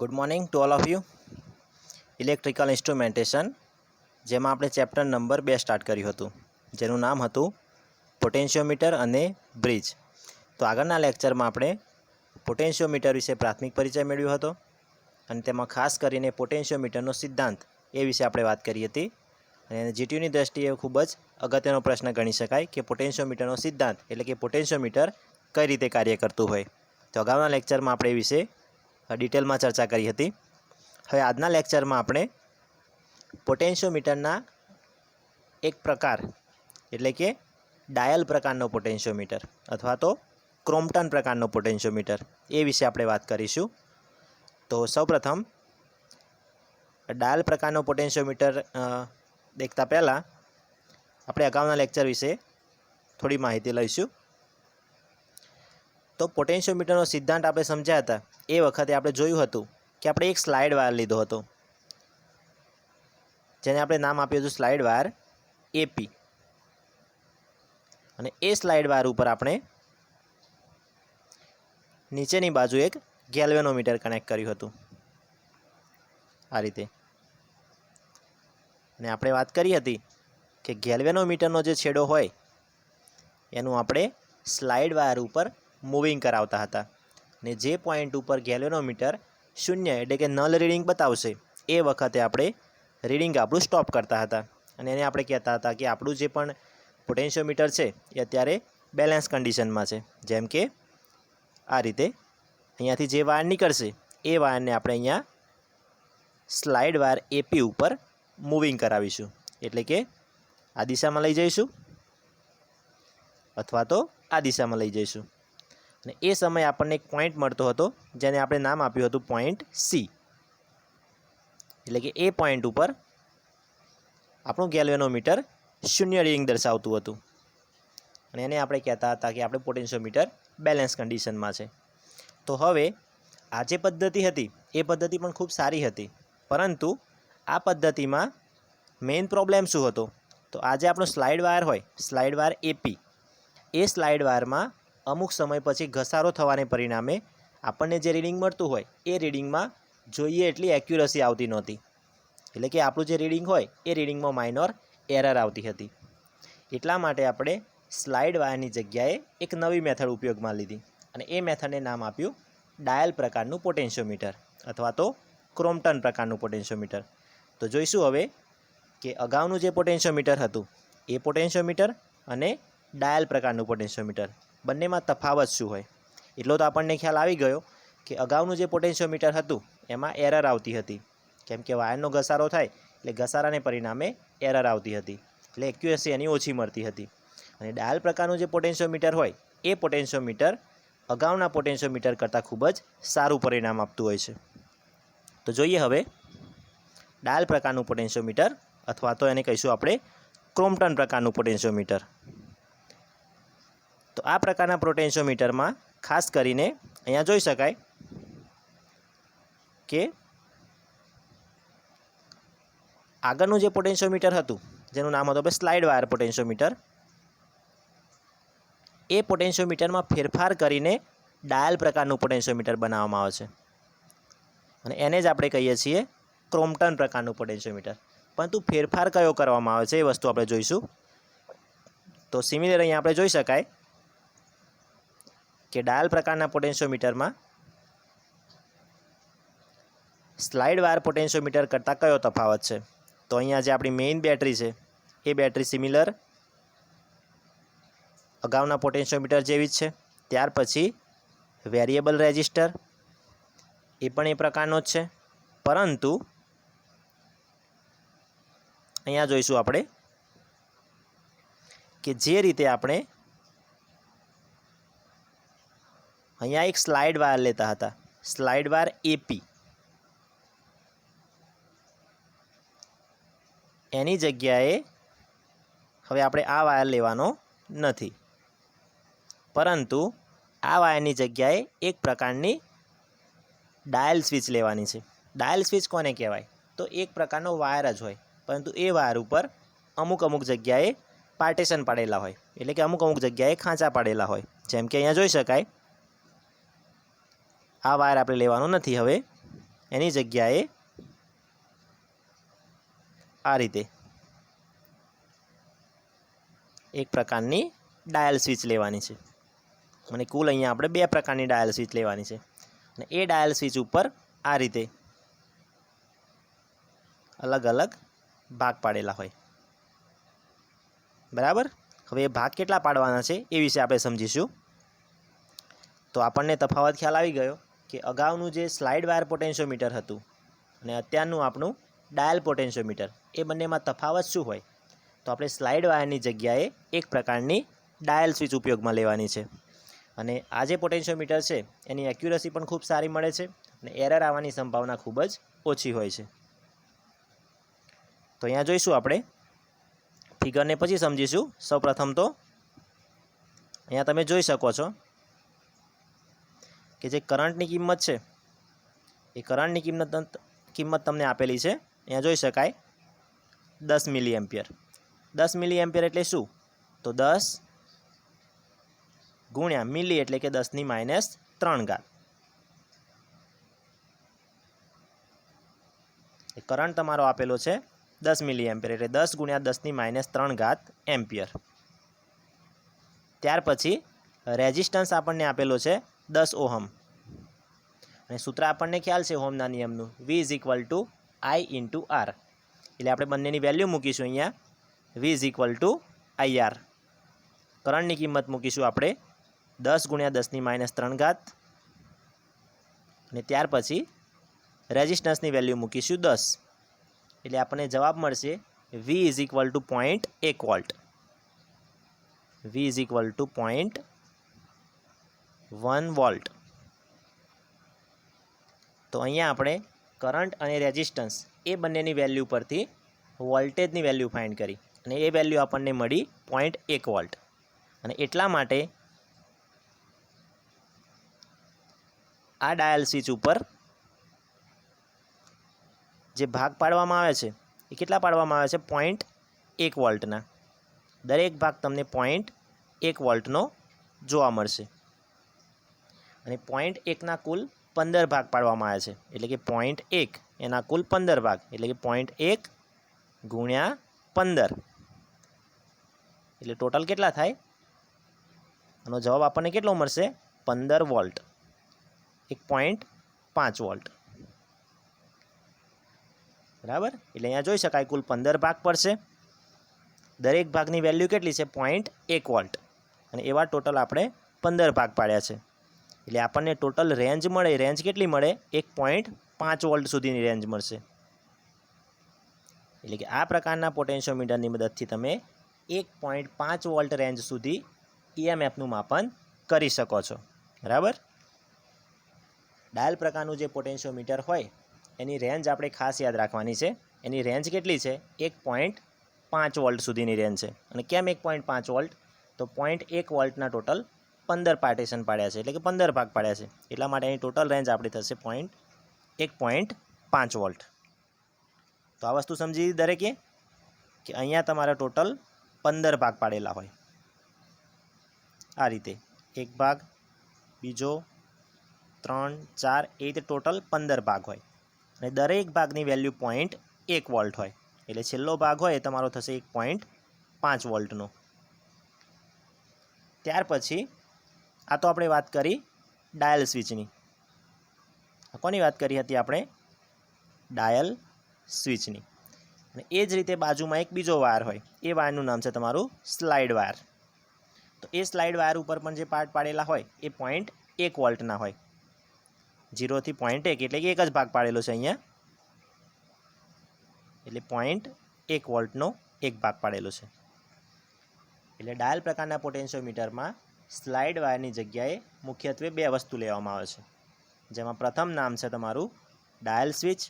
Good morning to all of you. Electrical instrumentation, જેમાં આપણે chapter number 2 start કર્યું હતું, જેનું નામ હતું પોટેન્શિયોમીટર અને બ્રિજ. તો આગળના લેક્ચરમાં આપણે પોટેન્શિયોમીટર વિશે પ્રાથમિક પરિચય મેળવ્યો હતો અને તેમાં ખાસ કરીને પોટેન્શિયોમીટરનો સિદ્ધાંત એ વિશે આપણે વાત કરી હતી. અને જીટીયુની દ્રષ્ટિએ ખૂબ જ અગત્યનો પ્રશ્ન ગણી શકાય કે પોટેન્શિયોમીટરનો સિદ્ધાંત એટલે કે પોટેન્શિયોમીટર કઈ રીતે કાર્ય કરતું હોય. તો અગાઉના લેક્ચરમાં આપણે એ વિશે ડિટેલમાં ચર્ચા કરી હતી. હવે આજના લેક્ચરમાં આપણે પોટેન્શિયોમીટરના એક પ્રકાર એટલે કે ડાયલ પ્રકારનો પોટેન્શિયોમીટર અથવા તો ક્રોમ્પટન પ્રકારનો પોટેન્શિયોમીટર એ વિશે આપણે વાત કરીશું. તો સૌપ્રથમ ડાયલ પ્રકારનો પોટેન્શિયોમીટર દેખતા પહેલાં આપણે અગાઉના લેક્ચર વિશે થોડી માહિતી લઈશું. તો પોટેન્શિયોમીટરનો સિદ્ધાંત આપણે સમજ્યા હતા એ વખતે આપણે જોયું હતું કે આપણે એક સ્લાઇડ વાયર લીધો હતો, જેને આપણે નામ આપ્યું હતું સ્લાઇડ વાયર એપી. અને એ સ્લાઇડ વાયર ઉપર આપણે નીચેની બાજુ એક ગેલ્વેનોમીટર કનેક્ટ કર્યું હતું આ રીતે. અને આપણે વાત કરી હતી કે ગેલ્વેનોમીટરનો જે છેડો હોય એનું આપણે સ્લાઇડ વાયર ઉપર મૂવિંગ કરાવતા હતા. અને જે પોઈન્ટ ઉપર ગેલ્વેનોમીટર 0 એટલે કે નલ રીડિંગ બતાવશે એ વખતે આપણે રીડિંગ આપણું સ્ટોપ કરતા હતા. અને એને આપણે કહેતા હતા કે આપણું જે પણ પોટેન્શિયોમીટર છે એ અત્યારે બેલેન્સ કન્ડિશનમાં છે. જેમ કે આ રીતે અહીંયાથી જે વાયર નીકળશે એ વાયરને આપણે અહીંયા સ્લાઇડ વાયર એપી ઉપર મૂવિંગ કરાવીશું. એટલે કે આ દિશામાં લઈ જઈશું અથવા તો આ દિશામાં લઈ જઈશું. અને એ સમયે આપણને એક પોઈન્ટ મળતો હતો જેને આપણે નામ આપ્યું હતું પોઈન્ટ સી. એટલે કે એ પોઈન્ટ ઉપર આપણું ગેલ્વેનોમીટર 0 રીડિંગ દર્શાવતું હતું અને એને આપણે કહેતા હતા કે આપણે પોટેન્શિયોમીટર બેલેન્સ કન્ડિશનમાં છે. તો હવે આ જે પદ્ધતિ હતી એ પદ્ધતિ પણ ખૂબ સારી હતી, પરંતુ આ પદ્ધતિમાં મેઇન પ્રોબ્લેમ શું હતો? તો આજે આપણો સ્લાઇડ વાયર હોય, સ્લાઇડ વાયર એપી, એ સ્લાઇડ વાયરમાં અમુક સમય પછી ઘસારો થવાને પરિણામે આપણને જે રીડિંગ મળતું હોય એ રીડિંગમાં જોઈએ એટલી એક્યુરસી આવતી નહોતી. એટલે કે આપણું જે રીડિંગ હોય એ રીડિંગમાં માઇનોર એરર આવતી હતી. એટલા માટે આપણે સ્લાઇડ વાયરની જગ્યાએ એક નવી મેથડ ઉપયોગમાં લીધી અને એ મેથડને નામ આપ્યું ડાયલ પ્રકારનું પોટેન્શિયોમીટર અથવા તો ક્રોમ્પટન પ્રકારનું પોટેન્શિયોમીટર. તો જોઈશું હવે કે અગાઉનું જે પોટેન્શિયોમીટર હતું એ પોટેન્શિયોમીટર અને ડાયલ પ્રકારનું પોટેન્શિયોમીટર બંનેમાં તફાવત શું હોય. એટલો તો આપણને ખ્યાલ આવી ગયો કે અગાઉનું જે પોટેન્શિયોમીટર હતું એમાં એરર આવતી હતી, કેમ કે વાયરનો ઘસારો થાય એટલે ઘસારાને પરિણામે એરર આવતી હતી, એટલે એક્યુરસી એની ઓછી મળતી હતી. અને ડાયલ પ્રકારનું જે પોટેન્શિયોમીટર હોય એ પોટેન્શિયોમીટર અગાઉના પોટેન્શિયોમીટર કરતાં ખૂબ જ સારું પરિણામ આપતું હોય છે. તો જોઈએ હવે ડાયલ પ્રકારનું પોટેન્શિયોમીટર અથવા તો એને કહીશું આપણે ક્રોમ્પટન પ્રકારનું પોટેન્શિયોમીટર. તો આ પ્રકારના પોટેન્શિયોમીટરમાં ખાસ કરીને અહીંયા જોઈ શકાય કે આગળનું જે પોટેન્શિયોમીટર હતું જેનું નામ હતું આપણે સ્લાઇડ વાયર પોટેન્શિયોમીટર, એ પોટેન્શિયોમીટરમાં ફેરફાર કરીને ડાયલ પ્રકારનું પોટેન્શિયોમીટર બનાવવામાં આવે છે અને એને જ આપણે કહીએ છીએ ક્રોમ્પટન પ્રકારનું પોટેન્શિયોમીટર. પરંતુ ફેરફાર કયો કરવામાં આવે છે એ વસ્તુ આપણે જોઈશું. તો સિમિલર અહીંયા આપણે જોઈ શકાય કે ડાયલ પ્રકારના પોટેન્શિયોમીટરમાં સ્લાઇડ વાયર પોટેન્શિયોમીટર કરતાં કયો તફાવત છે? તો અહીંયા જે આપણી મેઇન બેટરી છે એ બેટરી સિમિલર અગાઉના પોટેન્શિયોમીટર જેવી જ છે. ત્યાર પછી વેરિયેબલ રેઝિસ્ટર એ પણ એ પ્રકારનો જ છે, પરંતુ અહીંયા જોઈશું આપણે કે જે રીતે આપણે અહીંયા એક સ્લાઇડ વાયર લેતા હતા, સ્લાઇડ વાયર એપી, એની જગ્યાએ હવે આપણે આ વાયર લેવાનો નથી, પરંતુ આ વાયરની જગ્યાએ એક પ્રકારની ડાયલ સ્વિચ લેવાની છે. ડાયલ સ્વિચ કોને કહેવાય? તો એક પ્રકારનો વાયર જ હોય, પરંતુ એ વાયર ઉપર અમુક જગ્યાએ પાર્ટેશન પાડેલા હોય, એટલે કે અમુક જગ્યાએ ખાંચા પાડેલા હોય. જેમ કે અહીંયા જોઈ શકાય આ વાયર આપણે લેવાનો નથી. હવે એની જગ્યાએ આ રીતે એક પ્રકારની ડાયલ સ્વિચ લેવાની છે અને કુલ અહીંયા આપણે 2 પ્રકારની ડાયલ સ્વિચ લેવાની છે અને એ ડાયલ સ્વિચ ઉપર આ રીતે અલગ અલગ ભાગ પાડેલા હોય, બરાબર। હવે એ ભાગ કેટલા પાડવાના છે એ વિશે આપણે સમજીશું। તો આપણને તફાવત ખ્યાલ આવી ગયો કે અગાઉનું જે સ્લાઇડ વાયર પોટેન્શિયોમીટર હતું અને અત્યારનું આપણું ડાયલ પોટેન્શિયોમીટર, એ બંનેમાં તફાવત શું હોય? તો આપણે સ્લાઇડ વાયરની જગ્યાએ એક પ્રકારની ડાયલ સ્વિચ ઉપયોગમાં લેવાની છે અને આ જે પોટેન્શિયોમીટર છે એની એક્યુરસી પણ ખૂબ સારી મળે છે અને એરર આવવાની સંભાવના ખૂબ જ ઓછી હોય છે। તો અહીંયા જોઈશું આપણે ફિગરને પછી સમજીશું। સૌપ્રથમ તો અહીંયા તમે જોઈ શકો છો કે જે કરંટની કિંમત છે એ કરંટની કિંમત તમને આપેલી છે। અહીંયા જોઈ શકાય 10 મિલી એમ્પિયર। 10 મિલી એમ્પિયર એટલે શું? તો 10 ગુણ્યા મિલી એટલે કે 10⁻³ ઘાત। એ કરંટ તમારો આપેલો છે 10 મિલી એમ્પિયર એટલે 10 ગુણ્યા 10⁻³ ઘાત એમ્પિયર। ત્યાર પછી રેઝિસ્ટન્સ આપણને આપેલો છે 10 ઓહમ અને સૂત્ર આપણને ખ્યાલ છે ઓહમના નિયમનું, V = I × R। એટલે આપણે બંનેની વેલ્યુ મૂકીશું અહીંયા, V = IR। કરંટની કિંમત મૂકીશું આપણે 10 ગુણ્યા 10⁻³ ઘાત અને ત્યાર પછી રેઝિસ્ટન્સની વેલ્યુ મૂકીશું 10 એટલે આપણને જવાબ મળશે V = 0.1 વોલ્ટ। V = 0.1 volt. તો અહીંયા આપણે કરંટ અને રેઝિસ્ટન્સ એ બંનેની વેલ્યુ પરથી વોલ્ટેજની વેલ્યુ ફાઇન્ડ કરી અને એ વેલ્યુ આપણને મળી 0.1 વોલ્ટ અને એટલા માટે આ ડાયલ સ્વિચ ઉપર જે ભાગ પાડવામાં આવે છે એ કેટલા પાડવામાં આવે છે? 0.1 વોલ્ટના। દરેક ભાગ તમને 0.1 વોલ્ટનો જોવા મળશે અને 0.1ના કુલ 15 ભાગ પાડવામાં આવે છે એટલે કે 0.1 એના કુલ 15 ભાગ એટલે કે 0.1 ગુણ્યા 15 એટલે ટોટલ કેટલા થાય? આનો જવાબ આપણને કેટલો મળશે? 15 વોલ્ટ, 1.5 વોલ્ટ, બરાબર। એટલે અહીંયા જોઈ શકાય કુલ 15 ભાગ પડશે। દરેક ભાગની વેલ્યુ કેટલી છે? 0.1 વોલ્ટ અને એવા ટોટલ આપણે 15 ભાગ પાડ્યા છે એટલે આપણને ટોટલ રેન્જ મળે, રેન્જ કેટલી મળે? 1.5 વોલ્ટ સુધીની રેન્જ મળશે। એટલે કે આ પ્રકારના પોટેન્શિયોમીટરની મદદથી તમે 1.5 વોલ્ટ રેન્જ સુધી EMFનું માપન કરી શકો છો, બરાબર। ડાયલ પ્રકારનું જે પોટેન્શિયોમીટર હોય એની રેન્જ આપણે ખાસ યાદ રાખવાની છે। એની રેન્જ કેટલી છે? 1.5 વોલ્ટ સુધીની રેન્જ છે અને કેમ 1.5 વોલ્ટ? તો 0.1 વોલ્ટના ટોટલ 15 પાર્ટીશન પાડ્યા છે એટલે કે 15 ભાગ પાડ્યા છે એટલા માટે એની ટોટલ રેન્જ આપણી થશે 1.5 વોલ્ટ। તો આ વસ્તુ સમજી દરેકે કે અહીંયા તમારા ટોટલ 15 ભાગ પાડેલા હોય આ રીતે, એક ભાગ, બીજો, 3, 4 એ રીતે ટોટલ 15 ભાગ હોય અને દરેક ભાગની વેલ્યુ 0.1 વોલ્ટ હોય એટલે છેલ્લો ભાગ હોય એ તમારો થશે 1.5 વોલ્ટનો। ત્યાર પછી આ તો આપણે વાત કરી ડાયલ સ્વિચની। કોની વાત કરી હતી આપણે? ડાયલ સ્વિચની। અને એ જ રીતે બાજુમાં એક બીજો વાયર હોય, એ વાયરનું નામ છે તમારું સ્લાઇડ વાયર। તો એ સ્લાઇડ વાયર ઉપર પણ જે પાર્ટ પાડેલા હોય એ 0.1 વોલ્ટના હોય, 0 થી 0.1 એટલે કે એક જ ભાગ પાડેલો છે અહીંયા એટલે 0.1 વોલ્ટનો એક ભાગ પાડેલો છે। એટલે ડાયલ પ્રકારના પોટેન્શિયોમીટરમાં સ્લાઇડ વાયરની જગ્યાએ મુખ્યત્વે 2 વસ્તુ લેવામાં આવે છે, જેમાં પ્રથમ નામ છે તમારું ડાયલ સ્વિચ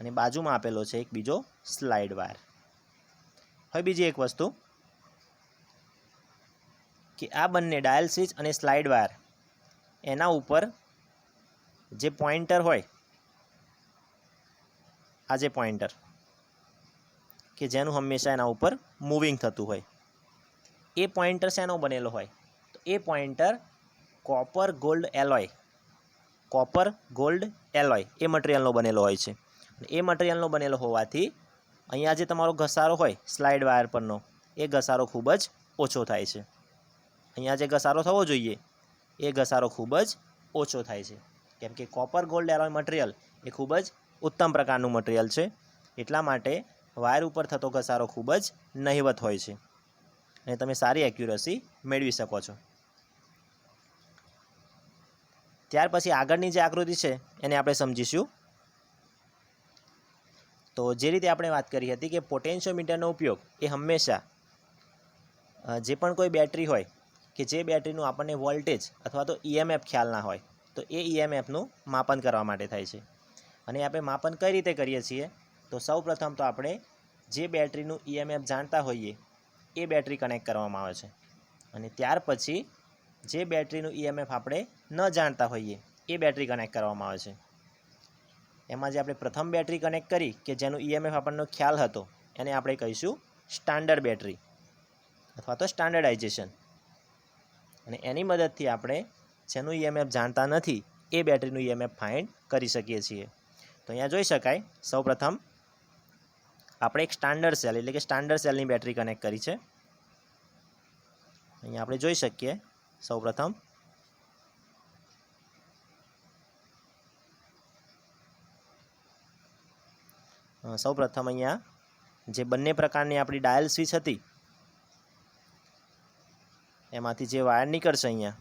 અને બાજુમાં આપેલો છે એક બીજો સ્લાઇડ વાયર। હવે બીજી એક વસ્તુ કે આ બંને ડાયલ સ્વિચ અને સ્લાઇડ વાયર એના ઉપર જે પોઇન્ટર હોય, આ જે પોઇન્ટર કે જેનું હંમેશા એના ઉપર મૂવિંગ થતું હોય, એ પોઇન્ટર શેનો બનેલો હોય? તો એ પોઇન્ટર કોપર ગોલ્ડ એલોય એ મટીરિયલનો બનેલો હોય છે. એ મટીરિયલનો બનેલો હોવાથી અહીંયા જે તમારો ઘસારો હોય સ્લાઇડ વાયર પરનો એ ઘસારો ખૂબ જ ઓછો થાય છે. અહીંયા જે ઘસારો થવો જોઈએ એ ઘસારો ખૂબ જ ઓછો થાય છે, કેમ કે કોપર ગોલ્ડ એલોય મટીરિયલ એ ખૂબ જ ઉત્તમ પ્રકારનું મટીરિયલ છે. એટલા માટે વાયર ઉપર થતો ઘસારો ખૂબ જ નહિવત હોય છે અને તમે સારી એક્યુરસી મેળવી શકો છો. ત્યાર પછી આગળની જે આકૃતિ છે એને આપણે સમજીશું. તો જે રીતે આપણે વાત કરી હતી કે પોટેન્શિયોમીટરનો ઉપયોગ એ હંમેશા જે પણ કોઈ બેટરી હોય કે જે બેટરીનું આપણને વોલ્ટેજ અથવા તો ઈએમએફ ખ્યાલ ના હોય તો એ ઈએમએફનું માપન કરવા માટે થાય છે. અને આપણે માપન કઈ રીતે કરીએ છીએ? તો સૌપ્રથમ તો આપણે જે બેટરીનું ઈએમએફ જાણતા હોઈએ એ બેટરી કનેક્ટ કરવામાં આવે છે અને ત્યાર પછી જે બેટરીનું ઈએમએફ આપણે ન જાણતા હોઈએ એ બેટરી કનેક્ટ કરવામાં આવે છે. એમાં જે આપણે પ્રથમ બેટરી કનેક્ટ કરી કે જેનું ઈએમએફ આપણને ખ્યાલ હતો એને આપણે કહીશું સ્ટાન્ડર્ડ બેટરી અથવા તો સ્ટાન્ડર્ડાઇઝેશન. અને એની મદદથી આપણે જેનું ઈએમએફ જાણતા નથી એ બેટરીનું ઈએમએફ ફાઇન્ડ કરી શકીએ છીએ. તો અહીંયા જોઈ શકાય સૌપ્રથમ આપણે એક સ્ટાન્ડર્ડ સેલ એટલે કે સ્ટાન્ડર્ડ સેલની બેટરી કનેક્ટ કરી છે. અહીંયા આપણે જોઈ શકીએ સૌપ્રથમ અહીંયા જે બંને પ્રકારની આપણી ડાયલ સ્વિચ હતી એમાંથી જે વાયર નીકળશે અહીંયા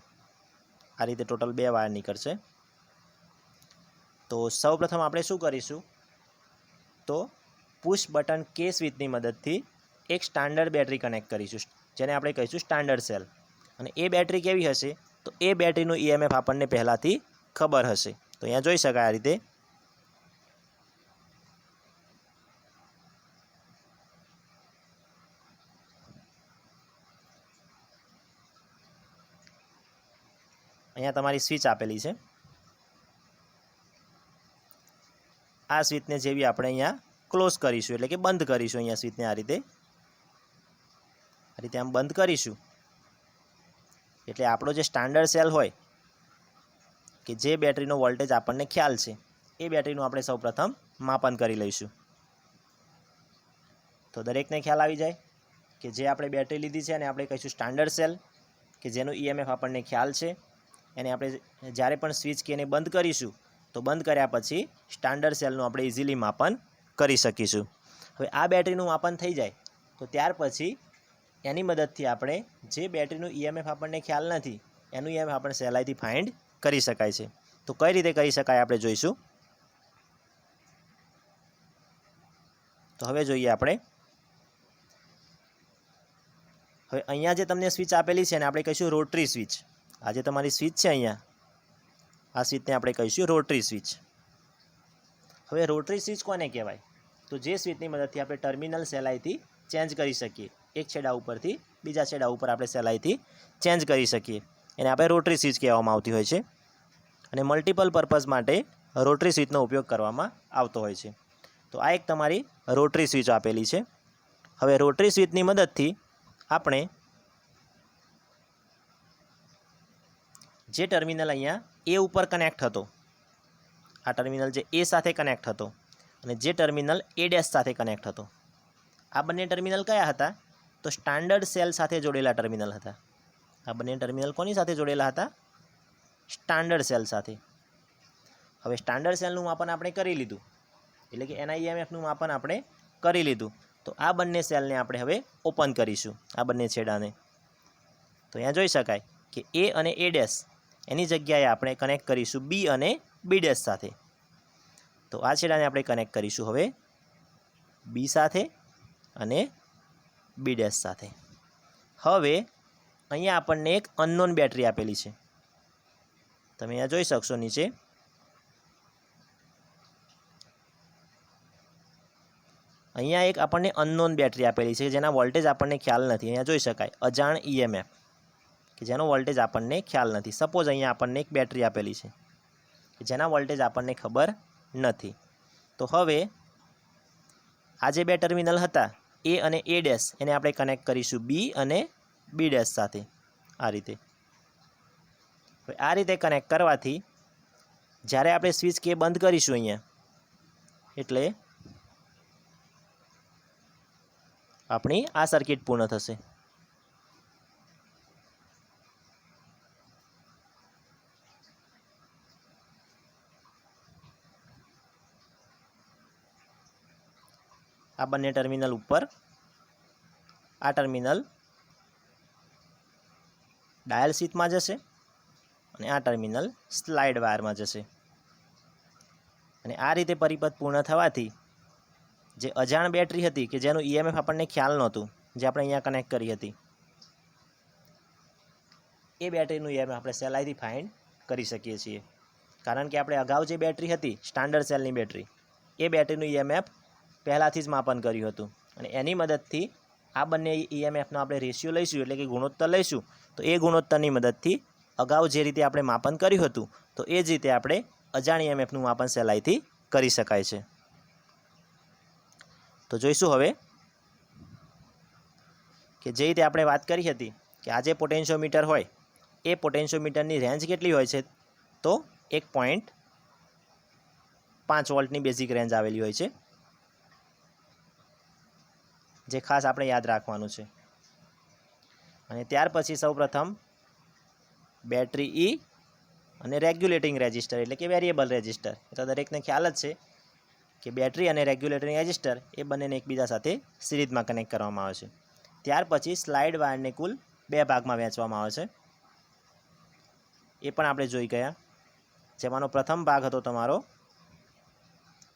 આ રીતે ટોટલ 2 વાયર નીકળશે. તો સૌપ્રથમ આપણે શું કરીશું તો પુશ બટન કે સ્વિચની મદદથી એક સ્ટાન્ડર્ડ બેટરી કનેક્ટ કરીશું જેને આપણે કહીશું સ્ટાન્ડર્ડ સેલ. અને એ બેટરી કેવી હશે તો એ બેટરીનું ઈએમએફ આપણને પહેલાંથી ખબર હશે. તો અહીંયા જોઈ શકાય આ રીતે અહીંયા તમારી સ્વિચ આપેલી છે. આ સ્વિચને જેવી આપણે અહીંયા ક્લોઝ કરીશું એટલે કે બંધ કરીશું. અહીંયા સ્વિચને આ રીતે આમ બંધ કરીશું એટલે આપણો જે સ્ટાન્ડર્ડ સેલ હોય કે જે બેટરીનો વોલ્ટેજ આપણને ખ્યાલ છે એ બેટરીનું આપણે સૌપ્રથમ માપન કરી લઈશું. તો દરેકને ખ્યાલ આવી જાય કે જે આપણે બેટરી લીધી છે અને આપણે કહીશું સ્ટાન્ડર્ડ સેલ કે જેનું ઈએમએફ આપણને ખ્યાલ છે એને આપણે જ્યારે પણ સ્વિચ કે એને બંધ કરીશું તો બંધ કર્યા પછી સ્ટાન્ડર્ડ સેલનું આપણે ઇઝીલી માપન કરી શકીશું. હવે આ બેટરીનું માપન થઈ જાય તો ત્યાર પછી એની મદદથી આપણે જે બેટરીનું ઈએમએફ આપણને ખ્યાલ નથી એનું ઈએમએફ આપણે સહેલાઈથી ફાઇન્ડ કરી શકાય છે. તો કઈ રીતે કરી શકાય આપણે જોઈશું. તો હવે જોઈએ આપણે. હવે અહીંયા જે તમને સ્વિચ આપેલી છે ને આપણે કહીશું રોટરી સ્વિચ. આ જે તમારી સ્વિચ છે અહીંયા આ સ્વિચને આપણે કહીશું રોટરી સ્વિચ. હવે રોટરી સ્વિચ કોને કહેવાય? તો જે સ્વિચની મદદથી આપણે ટર્મિનલ સહેલાઈથી ચેન્જ કરી શકીએ. એક છેડા ઉપરથી બીજા છેડા ઉપર આપણે સહેલાઈથી ચેન્જ કરી શકીએ એને આપણે રોટરી સ્વિચ કહેવામાં આવતી હોય છે. અને મલ્ટિપલ પર્પઝ માટે રોટરી સ્વિચનો ઉપયોગ કરવામાં આવતો હોય છે. તો આ એક તમારી રોટરી સ્વિચ આપેલી છે. હવે રોટરી સ્વિચની મદદથી આપણે જે ટર્મિનલ અહીંયા એ ઉપર કનેક્ટ હતો આ ટર્મિનલ જે એ સાથે કનેક્ટ હતો અને જે ટર્મિનલ એ ડેશ સાથે કનેક્ટ હતો આ બંને ટર્મિનલ કયા હતા? તો સ્ટાન્ડર્ડ સેલ સાથે જોડેલા ટર્મિનલ હતા. આ બંને ટર્મિનલ કોની સાથે જોડેલા હતા? સ્ટાન્ડર્ડ સેલ સાથે. હવે સ્ટાન્ડર્ડ સેલનું માપન આપણે કરી લીધું એટલે કે એના ઈએમએફનું માપન આપણે કરી લીધું. તો આ બંને સેલને આપણે હવે ઓપન કરીશું આ બંને છેડાને. તો અહીંયા જોઈ શકાય કે એ અને એ ડેશ એની જગ્યાએ આપણે કનેક્ટ કરીશું બી અને બી ડેશ સાથે. તો આ છેડાને આપણે કનેક્ટ કરીશું હવે બી સાથે અને બી ડેશ સાથે. હવે અહીંયા આપણને એક અનનોન બેટરી આપેલી છે. તમે અહીંયા જોઈ શકશો નીચે અહીંયા એક આપણને અનનોન બેટરી આપેલી છે જેના વોલ્ટેજ આપણને ખ્યાલ નથી. અહીંયા જોઈ શકાય અજાણ ઈએમએફ કે જેનો વોલ્ટેજ આપણને ખ્યાલ નથી. સપોઝ અહીંયા આપણને એક બેટરી આપેલી છે કે જેના વોલ્ટેજ આપણને ખબર નથી. તો હવે આ જે બે ટર્મિનલ હતા એ અને એ ડેશ એને આપણે કનેક્ટ કરીશું બી અને બી ડેશ સાથે આ રીતે. હવે આ રીતે કનેક્ટ કરવાથી જ્યારે આપણે સ્વિચ કે બંધ કરીશું અહીંયા એટલે આપણી આ સર્કિટ પૂર્ણ થશે. આ બંને ટર્મિનલ ઉપર, આ ટર્મિનલ ડાયલ શીથમાં જશે અને આ ટર્મિનલ સ્લાઇડ વાયરમાં જશે. અને આ રીતે પરિપથ પૂર્ણ થવાથી જે અજાણ બેટરી હતી કે જેનું ઈએમએફ આપણને ખ્યાલ નહોતું, જે આપણે અહીંયા કનેક્ટ કરી હતી, એ બેટરીનું ઈએમએફ આપણે સહેલાઈથી ફાઇન્ડ કરી શકીએ છીએ. કારણ કે આપણે અગાઉ જે બેટરી હતી સ્ટાન્ડર્ડ સેલની બેટરી, એ બેટરીનું ઈએમએફ પહેલાંથી જ માપન કર્યું હતું. અને એની મદદથી આ બંને ઈએમએફનો આપણે રેશિયો લઈશું, એટલે કે ગુણોત્તર લઈશું, તો એ ગુણોત્તરની મદદથી અગાઉ જે રીતે આપણે માપન કર્યું હતું તો એ જ રીતે આપણે અજાણ ઈએમએફનું માપન સહેલાઈથી કરી શકાય છે. તો જોઈશું હવે કે જે રીતે આપણે વાત કરી હતી કે આ જે પોટેન્શિયોમીટર હોય એ પોટેન્શિયોમીટરની રેન્જ કેટલી હોય છે, તો 1.5 વોલ્ટની બેઝિક રેન્જ આવેલી હોય છે, જે ખાસ આપણે યાદ રાખવાનું છે. અને ત્યાર પછી સૌપ્રથમ બેટરી ઈ અને રેગ્યુલેટિંગ રેઝિસ્ટર એટલે કે વેરિયેબલ રેઝિસ્ટર, એ તો દરેકને ખ્યાલ જ છે કે બેટરી અને રેગ્યુલેટિંગ રેઝિસ્ટર એ બંનેને એકબીજા સાથે સિરીઝમાં કનેક્ટ કરવામાં આવે છે. ત્યાર પછી સ્લાઇડ વાયરને કુલ 2 ભાગમાં વહેંચવામાં આવે છે, એ પણ આપણે જોઈ ગયા. જેમાંનો પ્રથમ ભાગ હતો તમારો,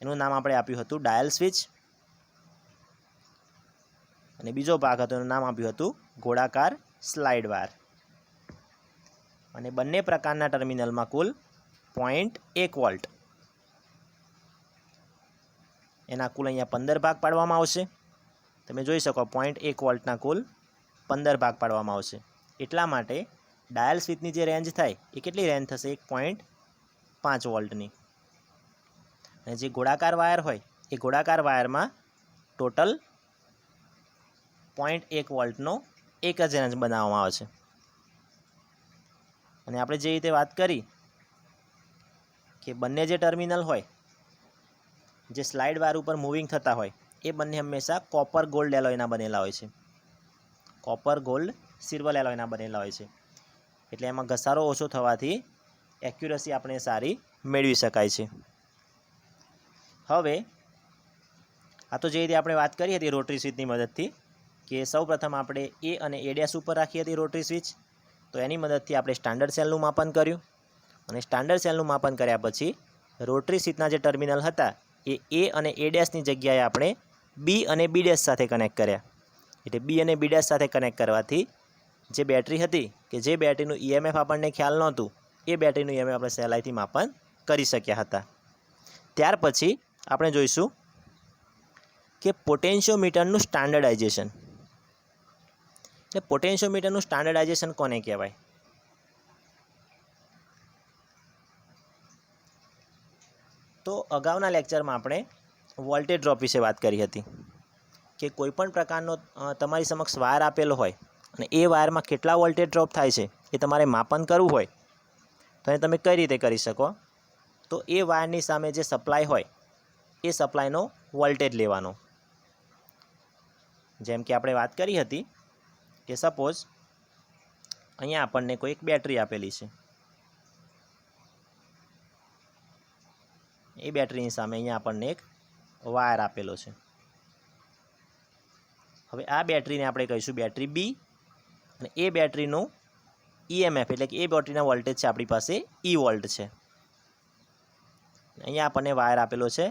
એનું નામ આપણે આપ્યું હતું ડાયલ સ્વિચ, અને બીજો ભાગ હતો એનું નામ આપ્યું હતું ગોળાકાર સ્લાઇડ વાયર. અને બંને પ્રકારના ટર્મિનલમાં કુલ 0.1 વોલ્ટ, એના કુલ અહીંયા 15 ભાગ પાડવામાં આવશે. તમે જોઈ શકો 0.1 વોલ્ટના કુલ 15 ભાગ પાડવામાં આવશે. એટલા માટે ડાયલ સ્વિચની જે રેન્જ થાય એ કેટલી રેન્જ થશે, 1.5 વોલ્ટની. અને જે ગોળાકાર વાયર હોય એ ગોળાકાર વાયરમાં ટોટલ 0.1 વોલ્ટનો એક જ રેન્જ બનાવવામાં આવે છે. અને આપણે જે રીતે વાત કરી કે બંને જે ટર્મિનલ હોય જે સ્લાઇડ વાયર ઉપર મૂવિંગ થતા હોય એ બંને હંમેશા કોપર ગોલ્ડ એલોયના બનેલા હોય છે, કોપર ગોલ્ડ સિલ્વર એલોયના બનેલા હોય છે. એટલે એમાં ઘસારો ઓછો થવાથી એક્યુરસી આપણે સારી મેળવી શકાય છે. હવે આ તો જે રીતે આપણે વાત કરી હતી રોટરી સ્વિચની મદદથી કે સૌપ્રથમ આપણે એ અને એ ડેશ ઉપર રાખી હતી રોટરી સ્વિચ, તો એની મદદથી આપણે સ્ટાન્ડર્ડ સેલનું માપન કર્યું. અને સ્ટાન્ડર્ડ સેલનું માપન કર્યા પછી રોટરી સ્વિચના જે ટર્મિનલ હતા એ અને એ ડેશની જગ્યાએ આપણે બી અને બી ડેશ સાથે કનેક્ટ કર્યા. એટલે બી અને બી ડેશ સાથે કનેક્ટ કરવાથી જે બેટરી હતી કે જે બેટરીનું ઈએમએફ આપણને ખ્યાલ નહોતું એ બેટરીનું ઈએમએફ આપણે સહેલાઈથી માપન કરી શક્યા હતા. ત્યાર પછી આપણે જોઈશું કે પોટેન્શિયોમીટરનું સ્ટાન્ડર્ડાઇઝેશન. એટલે પોટેન્શિયોમીટરનું સ્ટાન્ડર્ડાઇઝેશન કોને કહેવાય? તો અગાઉના લેક્ચરમાં આપણે વોલ્ટેજ ડ્રોપ વિશે વાત કરી હતી કે કોઈપણ પ્રકારનો તમારી સમક્ષ વાયર આપેલો હોય અને એ વાયરમાં કેટલા વોલ્ટેજ ડ્રોપ થાય છે એ તમારે માપન કરવું હોય તો એ તમે કઈ રીતે કરી શકો? તો એ વાયરની સામે જે સપ્લાય હોય એ સપ્લાયનો વોલ્ટેજ લેવાનો. જેમ કે આપણે વાત કરી હતી કે સપોઝ અહીંયા આપણને કોઈ એક બેટરી આપેલી છે, એ બેટરીની સામે અહીંયા આપણને એક વાયર આપેલો છે. હવે આ બેટરીને આપણે કહીશું બેટરી બી, અને એ બેટરીનું ઈએમએફ એટલે કે એ બેટરીના વોલ્ટેજ છે આપણી પાસે ઈ વોલ્ટ છે. અહીંયા આપણને વાયર આપેલો છે,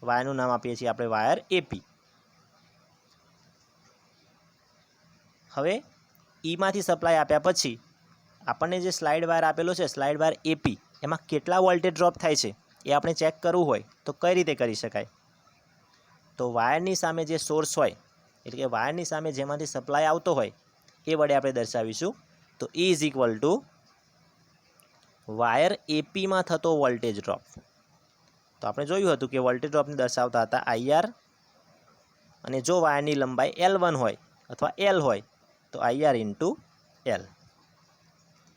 વાયરનું નામ આપીએ છીએ આપણે વાયર એપી. હવે ઈમાંથી સપ્લાય આપ્યા પછી આપણને જે સ્લાઇડ વાયર આપેલો છે સ્લાઇડ વાયર એપી, એમાં કેટલા વોલ્ટેજ ડ્રોપ થાય છે એ આપણે ચેક કરવું હોય તો કઈ રીતે કરી શકાય? તો વાયરની સામે જે સોર્સ હોય એટલે કે વાયરની સામે જેમાંથી સપ્લાય આવતો હોય એ વડે આપણે દર્શાવીશું. તો E is equal to wire એપીમાં થતો વોલ્ટેજ ડ્રોપ. તો આપણે જોયું હતું કે વોલ્ટેજ ડ્રોપને દર્શાવતા હતા IR, અને જો વાયરની લંબાઈ L1 હોય અથવા L હોય તો IR ઇન્ટુ L.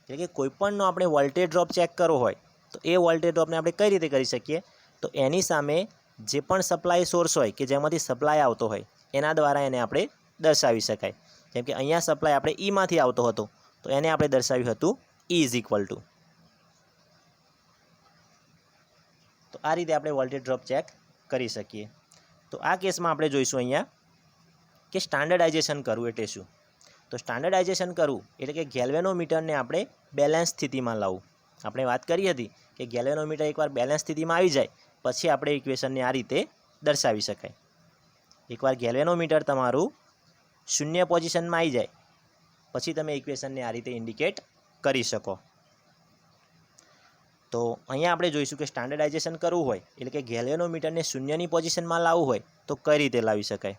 એટલે કે કોઈપણનો આપણે વોલ્ટેજ ડ્રોપ ચેક કરવો હોય તો એ વોલ્ટેજ ડ્રોપને આપણે કઈ રીતે કરી શકીએ? તો એની સામે જે પણ સપ્લાય સોર્સ હોય કે જેમાંથી સપ્લાય આવતો હોય એના દ્વારા એને આપણે દર્શાવી શકાય. જેમ કે અહીંયા સપ્લાય આપણે ઈમાંથી આવતો હતો તો એને આપણે દર્શાવ્યું હતું E ઇઝ ઇક્વલ ટુ. તો આ રીતે આપણે વોલ્ટેજ ડ્રોપ ચેક કરી શકીએ. તો આ કેસમાં આપણે જોઈશું અહીંયા કે સ્ટાન્ડર્ડાઇઝેશન કરવું એટલે શું. તો સ્ટાન્ડર્ડાઇઝેશન કરવું એટલે કે ગેલ્વેનોમીટરને આપણે બેલેન્સ સ્થિતિમાં લાવવું. આપણે વાત કરી હતી કે ગેલ્વેનોમીટર એકવાર બેલેન્સ સ્થિતિમાં આવી જાય પછી આપણે ઇક્વેશનને આ રીતે દર્શાવી શકાય. એકવાર ગેલ્વેનોમીટર તમારું શૂન્ય પોઝિશનમાં આવી જાય પછી તમે ઇક્વેશનને આ રીતે ઇન્ડિકેટ કરી શકો. તો અહીંયા આપણે જોઈશું કે સ્ટાન્ડર્ડાઇઝેશન કરવું હોય એટલે કે ગેલ્વેનોમીટરને શૂન્યની પોઝિશનમાં લાવવું હોય તો કઈ રીતે લાવી શકાય.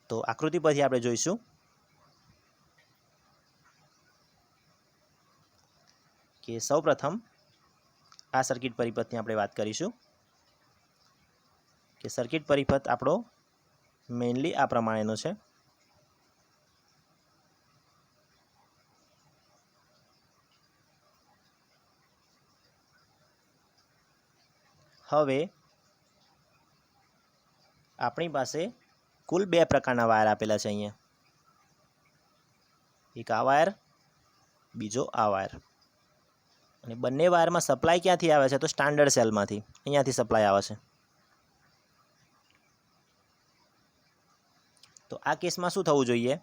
તો આકૃતિ પરથી આપણે જોઈશું કે સૌપ્રથમ આ સર્કિટ પરિપથની આપણે વાત કરીશું કે સર્કિટ પરિપથ આપણો મેઇનલી આ પ્રમાણેનો છે. હવે આપણી પાસે કુલ બે પ્રકારના વાયર આપેલા છે અહીંયા. એક આ વાયર, બીજો આ વાયર. અને બંને વાયરમાં સપ્લાય ક્યાંથી આવે છે? તો સ્ટાન્ડર્ડ સેલમાંથી, અહીંયાથી સપ્લાય આવે છે. તો આ કેસમાં શું થવું જોઈએ?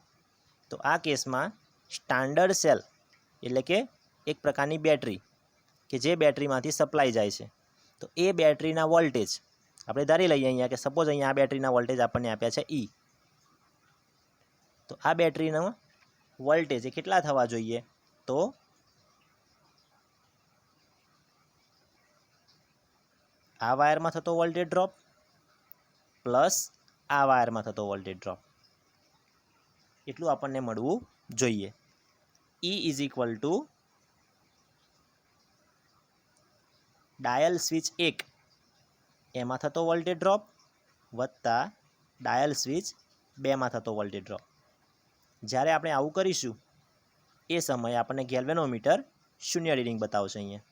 તો આ કેસમાં સ્ટાન્ડર્ડ સેલ એટલે કે એક પ્રકારની બેટરી કે જે બેટરીમાંથી સપ્લાય જાય છે તો એ બેટરીના વોલ્ટેજ આપણે ધારી લઈએ અહીંયા કે સપોઝ અહીંયા આ બેટરીના વોલ્ટેજ આપણને આપ્યા છે E. તો આ બેટરીનો વોલ્ટેજ એ કેટલા થવા જોઈએ? તો આ વાયરમાં થતો વોલ્ટેજ ડ્રોપ પ્લસ આ વાયરમાં થતો વોલ્ટેજ ડ્રોપ એટલું આપણને મળવું જોઈએ. E is equal to dial switch 1 એમાં થતો વોલ્ટેજ ડ્રોપ વત્તા ડાયલ સ્વિચ 2માં થતો વોલ્ટેજ ડ્રોપ. જ્યારે આપણે આવું કરીશું એ સમયે આપણને ગેલ્વેનોમીટર શૂન્ય રીડિંગ બતાવશે અહીંયા.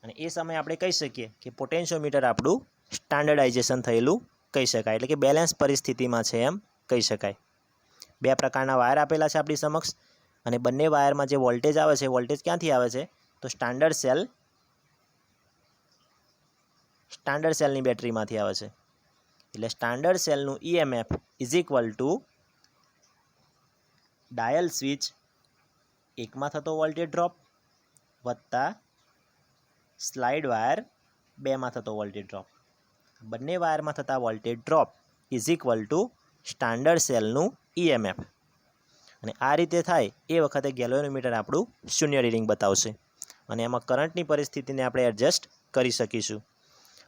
અને એ સમયે આપણે કહી શકીએ કે પોટેન્શિયોમીટર આપણું સ્ટાન્ડર્ડાઇઝેશન થયેલું કહી શકાય, એટલે કે બેલેન્સ પરિસ્થિતિમાં છે એમ કહી શકાય. બે પ્રકારના વાયર આપેલા છે આપણી સમક્ષ અને બંને વાયરમાં જે વોલ્ટેજ આવે છે વોલ્ટેજ ક્યાંથી આવે છે? તો સ્ટાન્ડર્ડ સેલની બેટરીમાંથી આવે છે. એટલે સ્ટાન્ડર્ડ સેલનું EMF is equal to dial switch 1માં થતો વોલ્ટેજ ડ્રોપ વત્તા સ્લાઇડ વાયર 2માં થતો વોલ્ટેજ ડ્રોપ. બંને વાયરમાં થતા voltage drop is equal to standard સેલનું EMF. અને આ રીતે થાય એ વખતે ગેલ્વેનોમીટર આપણું શૂન્ય રીડિંગ બતાવશે અને એમાં કરંટની પરિસ્થિતિને આપણે એડજસ્ટ કરી શકીશું.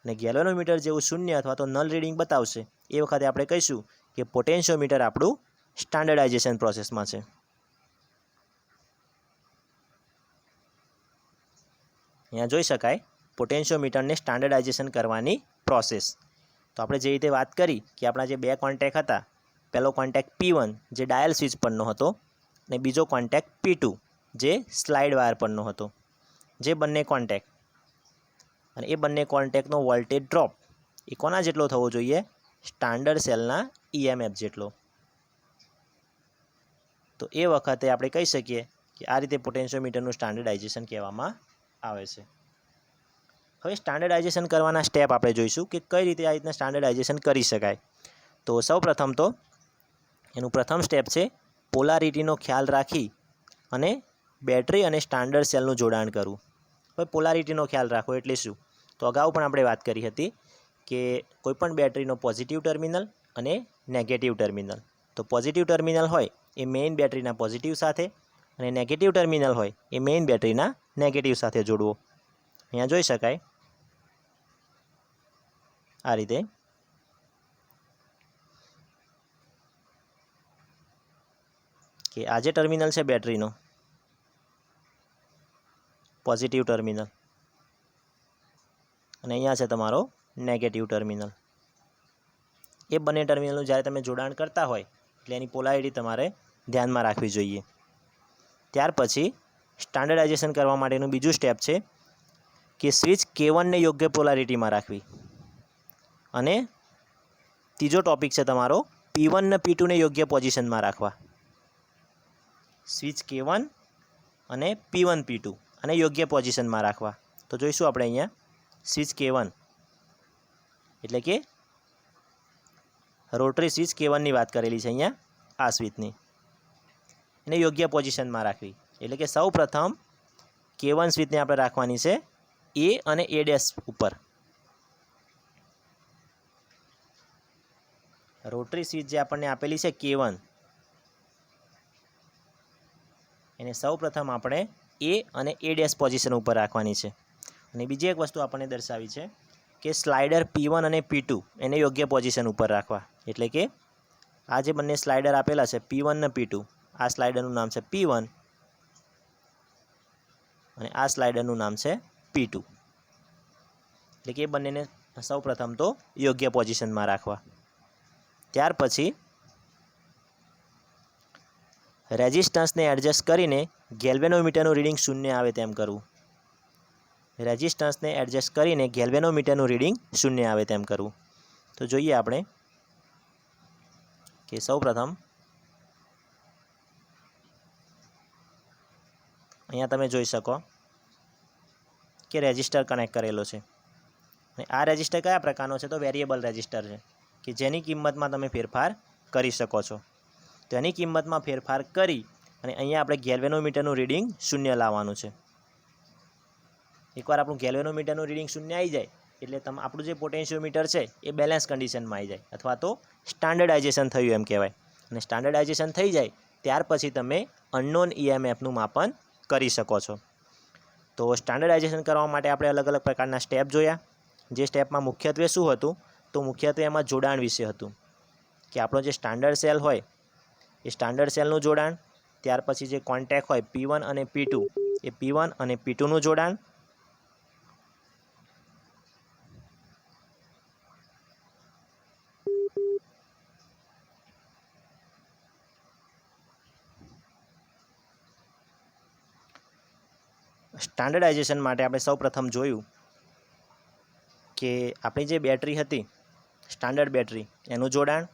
અને ગેલ્વેનોમીટર જેવું શૂન્ય અથવા તો નલ રીડિંગ બતાવશે એ વખતે આપણે કહીશું કે પોટેન્શિયોમીટર આપણું સ્ટાન્ડર્ડાઇઝેશન પ્રોસેસમાં છે. અહીંયા જોઈ શકાય પોટેન્શિયોમીટરને સ્ટાન્ડર્ડાઇઝેશન કરવાની પ્રોસેસ. તો આપણે જે રીતે વાત કરી કે આપણા જે બે કોન્ટેક હતા, પહેલો કોન્ટેક્ટ P1 જે ડાયલ સ્વિચ પરનો હતો અને બીજો કોન્ટેક્ટ P2 જે સ્લાઇડ વાયર પરનો હતો. જે બંને કોન્ટેક્ટ અને એ બંને કોન્ટેક્ટનો વોલ્ટેજ ડ્રોપ એ કોના જેટલો થવો જોઈએ? સ્ટાન્ડર્ડ સેલના EMF જેટલો. તો એ વખતે આપણે કહી શકીએ કે આ રીતે પોટેન્શિયોમીટરનું સ્ટાન્ડર્ડાઇઝેશન કહેવામાં આવે છે. હવે સ્ટાન્ડર્ડાઇઝેશન કરવાના સ્ટેપ આપણે જોઈશું કે કઈ રીતે આ રીતના સ્ટાન્ડર્ડાઇઝેશન કરી શકાય. તો સૌપ્રથમ તો એનું પ્રથમ સ્ટેપ છે પોલારિટીનો ખ્યાલ રાખી અને બેટરી અને સ્ટાન્ડર્ડ સેલનું જોડાણ કરવું. હવે પોલારિટીનો ખ્યાલ રાખવો એટલે શું? તો અગાઉ પણ આપણે વાત કરી હતી કે કોઈપણ બેટરીનો પોઝિટિવ ટર્મિનલ અને નેગેટિવ ટર્મિનલ. તો પોઝિટિવ ટર્મિનલ હોય એ મેઇન બેટરીના પોઝિટિવ સાથે અને નેગેટિવ ટર્મિનલ હોય એ મેઇન બેટરીના નેગેટિવ સાથે જોડવો. અહીંયા જોઈ શકાય આ રીતે કે આ જે ટર્મિનલ છે બેટરીનો પોઝિટિવ ટર્મિનલ અને અહીંયા છે તમારો નેગેટિવ ટર્મિનલ. એ બંને ટર્મિનલનું જ્યારે તમે જોડાણ કરતા હોય એટલે એની પોલારિટી તમારે ધ્યાનમાં રાખવી જોઈએ. ત્યાર પછી સ્ટાન્ડર્ડાઇઝેશન કરવા માટેનું બીજું સ્ટેપ છે કે સ્વિચ K1 ને યોગ્ય પોલારિટીમાં રાખવી. અને ત્રીજો ટોપિક છે તમારો P1 ને P2 ને યોગ્ય પોઝિશનમાં રાખવા. સ્વિચ K1 અને P1 P2 અને યોગ્ય પોઝિશનમાં રાખવા. તો જોઈશું આપણે અહીંયા સ્વિચ K1 એટલે કે રોટરી સ્વિચ K1 ની વાત કરેલી છે અહીંયા આ સ્વિચની. એને યોગ્ય પોઝિશનમાં રાખવી એટલે કે સૌ પ્રથમ K1 સ્વિચને આપણે રાખવાની છે A અને A' ઉપર. રોટરી સ્વિચ જે આપણને આપેલી છે K1 એને સૌ પ્રથમ આપણે A અને A' પોઝિશન ઉપર રાખવાની છે. અને બીજી એક વસ્તુ આપણને દર્શાવી છે કે સ્લાઇડર P1 અને P2 એને યોગ્ય પોઝિશન ઉપર રાખવા. એટલે કે આ જે બંને સ્લાઇડર આપેલા છે P1 અને P2, આ સ્લાઇડરનું નામ છે P1 અને આ સ્લાઇડરનું નામ છે P2. એટલે કે એ બંનેને સૌ પ્રથમ તો યોગ્ય પોઝિશનમાં રાખવા. ત્યાર પછી રેઝિસ્ટન્સને એડજસ્ટ કરીને ગેલ્વેનોમીટરનું રીડિંગ શૂન્ય આવે તેમ કરવું. રેઝિસ્ટન્સને એડજસ્ટ કરીને ગેલ્વેનોમીટરનું રીડિંગ શૂન્ય આવે તેમ કરવું. તો જોઈએ આપણે કે સૌ પ્રથમ અહીંયા તમે જોઈ શકો કે રેઝિસ્ટર કનેક્ટ કરેલો છે. અને આ રેઝિસ્ટર કયા પ્રકારનો છે? તો વેરિયેબલ રેઝિસ્ટર છે કે જેની કિંમતમાં તમે ફેરફાર કરી શકો છો. તો એની કિંમતમાં ફેરફાર કરી અને અહીંયા આપણે ગેલ્વેનોમીટરનું રીડિંગ શૂન્ય લાવવાનું છે. એકવાર આપણું ગેલ્વેનોમીટરનું રીડિંગ શૂન્ય આવી જાય એટલે આપણું જે પોટેન્શિયોમીટર છે એ બેલેન્સ કન્ડિશનમાં આવી જાય અથવા તો સ્ટાન્ડર્ડાઇઝેશન થયું એમ કહેવાય. અને સ્ટાન્ડર્ડાઇઝેશન થઈ જાય ત્યાર પછી તમે અનનોન EMFનું માપન કરી શકો છો. તો સ્ટાન્ડર્ડાઇઝેશન કરવા માટે આપણે અલગ અલગ પ્રકારના સ્ટેપ જોયા. જે સ્ટેપમાં મુખ્યત્વે શું હતું? તો મુખ્યત્વે એમાં જોડાણ વિશે હતું કે આપણો જે સ્ટાન્ડર્ડ સેલ હોય એ સ્ટાન્ડર્ડ સેલનું જોડાણ. ત્યાર પછી જે કોન્ટેક્ટ હોય P1 અને P2 એ P1 અને P2નું જોડાણ. સ્ટાન્ડર્ડાઇઝેશન માટે આપણે સૌ પ્રથમ જોયું કે આપણી જે બેટરી હતી સ્ટાન્ડર્ડ બેટરી એનું જોડાણ.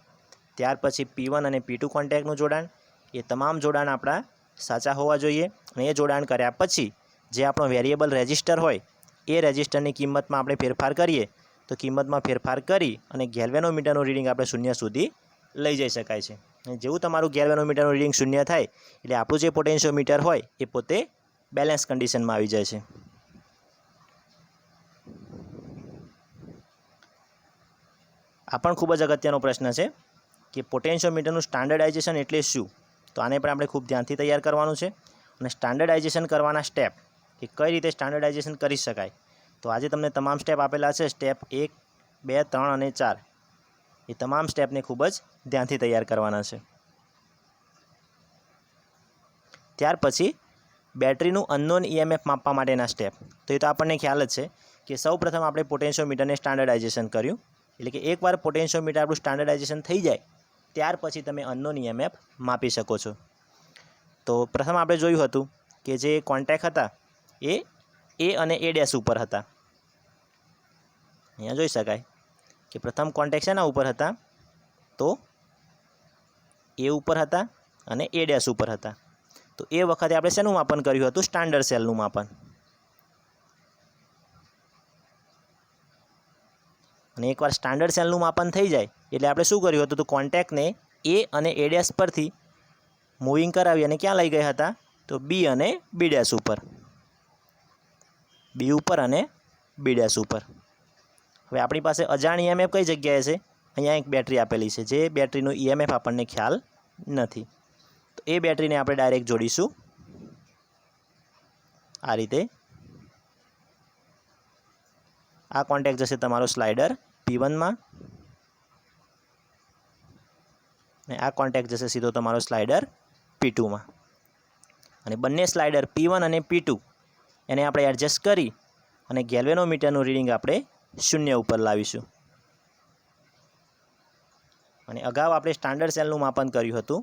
ત્યાર પછી P1 અને P2 કોન્ટેક્ટનું જોડાણ. એ તમામ જોડાણ આપણા સાચા હોવા જોઈએ. અને એ જોડાણ કર્યા પછી જે આપણો વેરિયેબલ રેઝિસ્ટર હોય એ રેઝિસ્ટરની કિંમતમાં આપણે ફેરફાર કરીએ તો કિંમતમાં ફેરફાર કરી અને ગેલ્વેનોમીટરનું રીડિંગ આપણે શૂન્ય સુધી લઈ જઈ શકાય છે. અને જેવું તમારું ગેલ્વેનોમીટરનું રીડિંગ શૂન્ય થાય એટલે આપણું જે પોટેન્શિયોમીટર હોય એ પોતે બેલેન્સ કન્ડિશનમાં આવી જાય છે. આ પણ ખૂબ જ અગત્યનો પ્રશ્ન છે કે પોટેન્શિયોમીટરનું સ્ટાન્ડર્ડાઇઝેશન એટલે શું? તો આને પણ આપણે ખૂબ ધ્યાનથી તૈયાર કરવાનું છે. અને સ્ટાન્ડર્ડાઇઝેશન કરવાના સ્ટેપ કે કઈ રીતે સ્ટાન્ડર્ડાઇઝેશન કરી શકાય. તો આજે તમને તમામ સ્ટેપ આપેલા છે. સ્ટેપ 1, 2, 3 અને 4 એ તમામ સ્ટેપને ખૂબ જ ધ્યાનથી તૈયાર કરવાના છે. ત્યાર પછી બેટરીનું અનનોન EMF માપવા માટેના સ્ટેપ. તો એ તો આપણને ખ્યાલ જ છે કે સૌ પ્રથમ આપણે પોટેન્શિયોમીટરને સ્ટાન્ડર્ડાઇઝેશન કર્યું. એટલે કે એકવાર પોટેન્શિયોમીટર આપણું સ્ટાન્ડર્ડાઇઝેશન થઈ જાય ત્યાર પછી તમે અનનોન EMF માપી શકો છો. તો પ્રથમ આપણે જોયું હતું કે જે કોન્ટેક્ટ હતા એ A અને A' ઉપર હતા. અહીંયા જોઈ શકાય કે પ્રથમ કોન્ટેક્ટ શેના ઉપર હતા? તો A ઉપર હતા અને A' ઉપર હતા. તો એ વખતે આપણે શેનું માપન કર્યું હતું? સ્ટાન્ડર્ડ સેલનું માપન. અને એકવાર સ્ટાન્ડર્ડ સેલનું માપન થઈ જાય એટલે આપણે શું કર્યું હતું? તો કોન્ટેક્ટને A અને A' પરથી મૂવિંગ કરાવી અને ક્યાં લઈ ગયા હતા? તો B અને B' ઉપર. B ઉપર અને B' ઉપર. હવે આપણી પાસે અજાણ EMF કઈ જગ્યાએ છે? અહીંયા એક બેટરી આપેલી છે જે બેટરીનું EMF આપણને ખ્યાલ નથી. તો એ બેટરીને આપણે ડાયરેક્ટ જોડીશું આ રીતે. આ કોન્ટેક્ટ જશે તમારો સ્લાઇડર P1 માં અને આ કોન્ટેક્ટ જશે સીધો તમારો સ્લાઇડર P2 માં. અને બંને સ્લાઇડર P1 અને P2 એને આપણે એડજસ્ટ કરી અને ગેલ્વેનોમીટરનું રીડિંગ આપણે શૂન્ય ઉપર લાવીશું. અને અગાઉ આપણે સ્ટાન્ડર્ડ સેલનું માપન કર્યું હતું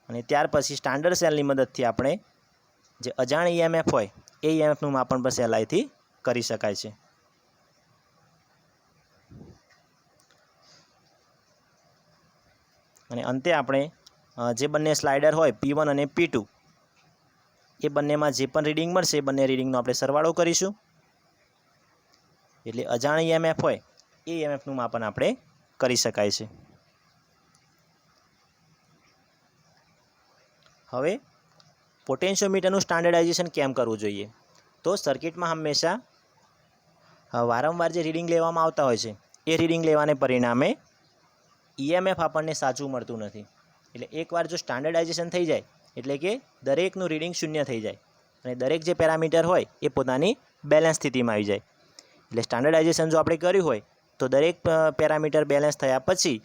અને ત્યાર પછી સ્ટાન્ડર્ડ સેલની મદદથી આપણે જે અજાણ EMF હોય એ EMFનું માપન પણ સહેલાઈથી કરી શકાય છે. અને અંતે આપણે જે બંને સ્લાઇડર હોય P1 અને P2 એ બંનેમાં જે પણ રીડિંગ મળશે એ બંને રીડિંગનો આપણે સરવાળો કરીશું. એટલે અજાણ EMF હોય એ EMFનું માપન આપણે કરી શકાય છે. હવે પોટેન્શિયોમીટરનું સ્ટાન્ડર્ડાઇઝેશન કેમ કરવું જોઈએ? તો સર્કિટમાં હંમેશા વારંવાર જે રીડિંગ લેવામાં આવતા હોય છે એ રીડિંગ લેવાને પરિણામે EMF આપણને સાચું મળતું નથી. એટલે એકવાર જો સ્ટાન્ડર્ડાઇઝેશન થઈ જાય એટલે કે દરેકનું રીડિંગ શૂન્ય થઈ જાય અને દરેક જે પેરામીટર હોય એ પોતાની બેલેન્સ સ્થિતિમાં આવી જાય. એટલે સ્ટાન્ડર્ડાઇઝેશન જો આપણે કર્યું હોય તો દરેક પેરામીટર બેલેન્સ થયા પછી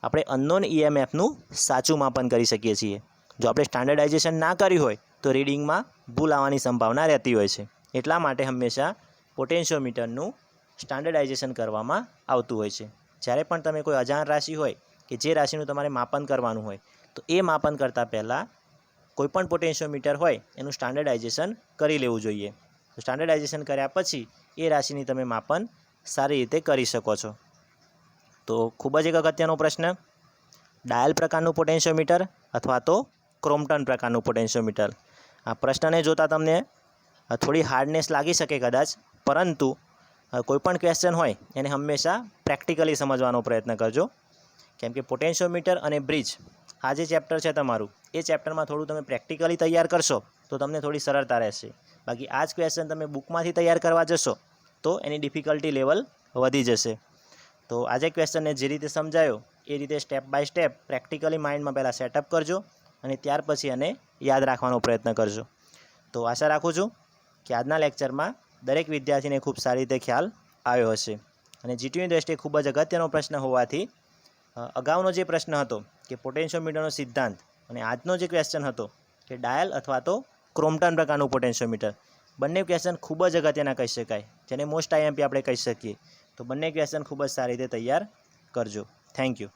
આપણે અનનોન EMFનું સાચું માપન કરી શકીએ છીએ. જો આપણે સ્ટાન્ડર્ડાઇઝેશન ના કર્યું હોય તો રીડિંગમાં ભૂલ આવવાની સંભાવના રહેતી હોય છે. એટલા માટે હંમેશા પોટેન્શિયોમીટરનું સ્ટાન્ડર્ડાઇઝેશન કરવામાં આવતું હોય છે. જ્યારે પણ તમે કોઈ અજાણ રાશિ હોય કે જે રાશિનું તમારે માપન કરવાનું હોય તો એ માપન કરતાં પહેલાં કોઈપણ પોટેન્શિયોમીટર હોય એનું સ્ટાન્ડર્ડાઇઝેશન કરી લેવું જોઈએ. તો સ્ટાન્ડર્ડાઇઝેશન કર્યા પછી એ રાશિની તમે માપન સારી રીતે કરી શકો છો. તો ખૂબ જ એક અગત્યનો પ્રશ્ન, ડાયલ પ્રકારનું પોટેન્શિયોમીટર અથવા તો ક્રોમ્પટન પ્રકારનું પોટેન્શિયોમીટર. આ પ્રશ્નને જોતાં તમને થોડી હાર્ડનેસ લાગી શકે કદાચ, પરંતુ કોઈપણ ક્વેશ્ચન હોય એને હંમેશા પ્રેક્ટિકલી સમજવાનો પ્રયત્ન કરજો. કેમ કે પોટેન્શિયોમીટર અને બ્રિજ આ જે ચેપ્ટર છે તમારું એ ચેપ્ટરમાં થોડું તમે પ્રેક્ટિકલી તૈયાર કરશો તો તમને થોડી સરળતા રહેશે. બાકી આ જ ક્વેશ્ચન તમે બુકમાંથી તૈયાર કરવા જશો તો એની ડિફિકલ્ટી લેવલ વધી જશે. તો આજે ક્વેશ્ચનને જે રીતે સમજાયો એ રીતે સ્ટેપ બાય સ્ટેપ પ્રેક્ટિકલી માઇન્ડમાં પહેલાં સેટઅપ કરજો અને ત્યાર પછી એને યાદ રાખવાનો પ્રયત્ન કરજો. તો આશા રાખું છું કે આજના લેક્ચરમાં દરેક વિદ્યાર્થીને ખૂબ સારી રીતે ખ્યાલ આવ્યો હશે. અને GTની દ્રષ્ટિએ ખૂબ જ અગત્યનો પ્રશ્ન હોવાથી અગાઉનો જે પ્રશ્ન હતો કે પોટેન્શિયોમીટરનો સિદ્ધાંત અને આજનો જે ક્વેશ્ચન હતો કે ડાયલ અથવા તો ક્રોમ્પટન પ્રકારનું પોટેન્શિયોમીટર, બંને ક્વેશ્ચન ખૂબ જ અગત્યના કહી શકાય, જેને મોસ્ટ IMP આપણે કહી શકીએ. તો બંને ક્વેશ્ચન ખૂબ જ સારી રીતે તૈયાર કરજો. Thank you.